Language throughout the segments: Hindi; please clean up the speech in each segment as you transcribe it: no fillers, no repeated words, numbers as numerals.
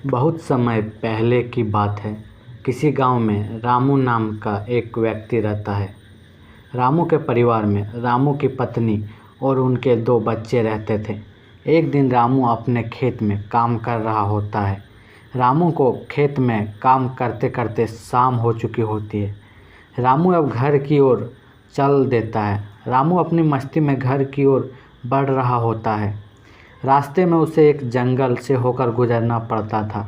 बहुत समय पहले की बात है। किसी गांव में रामू नाम का एक व्यक्ति रहता है। रामू के परिवार में रामू की पत्नी और उनके 2 बच्चे रहते थे। एक दिन रामू अपने खेत में काम कर रहा होता है। रामू को खेत में काम करते करते शाम हो चुकी होती है। रामू अब घर की ओर चल देता है। रामू अपनी मस्ती में घर की ओर बढ़ रहा होता है। रास्ते में उसे एक जंगल से होकर गुजरना पड़ता था।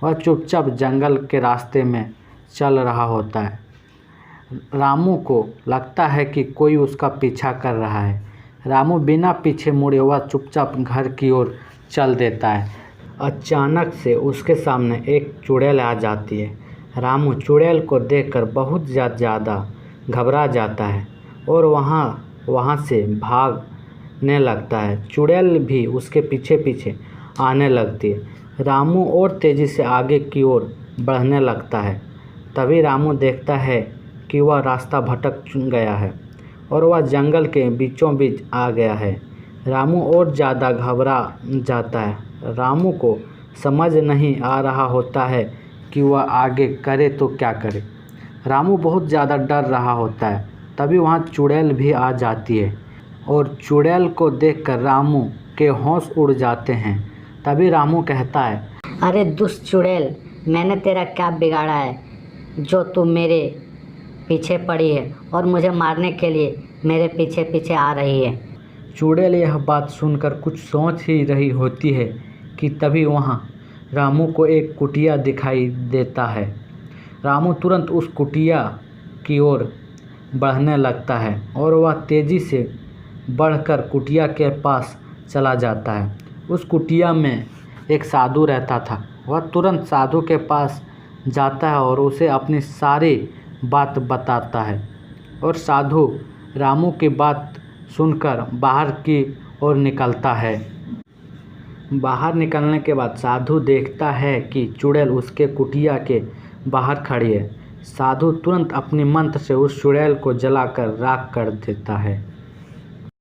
वह चुपचाप जंगल के रास्ते में चल रहा होता है। रामू को लगता है कि कोई उसका पीछा कर रहा है। रामू बिना पीछे मुड़े वह चुपचाप घर की ओर चल देता है। अचानक से उसके सामने एक चुड़ैल आ जाती है। रामू चुड़ैल को देखकर बहुत ज़्यादा घबरा जाता है और वहाँ से भागने लगता है। चुड़ैल भी उसके पीछे पीछे आने लगती है। रामू और तेज़ी से आगे की ओर बढ़ने लगता है। तभी रामू देखता है कि वह रास्ता भटक गया है और वह जंगल के बीचों बीच आ गया है। रामू और ज़्यादा घबरा जाता है। रामू को समझ नहीं आ रहा होता है कि वह आगे करे तो क्या करे। रामू बहुत ज़्यादा डर रहा होता है। तभी वहाँ चुड़ैल भी आ जाती है और चुड़ैल को देखकर रामू के होश उड़ जाते हैं। तभी रामू कहता है, अरे दुष्ट चुड़ैल, मैंने तेरा क्या बिगाड़ा है जो तू मेरे पीछे पड़ी है और मुझे मारने के लिए मेरे पीछे पीछे आ रही है। चुड़ैल यह बात सुनकर कुछ सोच ही रही होती है कि तभी वहाँ रामू को एक कुटिया दिखाई देता है। रामू तुरंत उस कुटिया की ओर बढ़ने लगता है और वह तेज़ी से बढ़कर कुटिया के पास चला जाता है। उस कुटिया में एक साधु रहता था। वह तुरंत साधु के पास जाता है और उसे अपनी सारी बात बताता है और साधु रामू की बात सुनकर बाहर की ओर निकलता है। बाहर निकलने के बाद साधु देखता है कि चुड़ैल उसके कुटिया के बाहर खड़ी है। साधु तुरंत अपनी मंत्र से उस चुड़ैल को जलाकर राख कर देता है।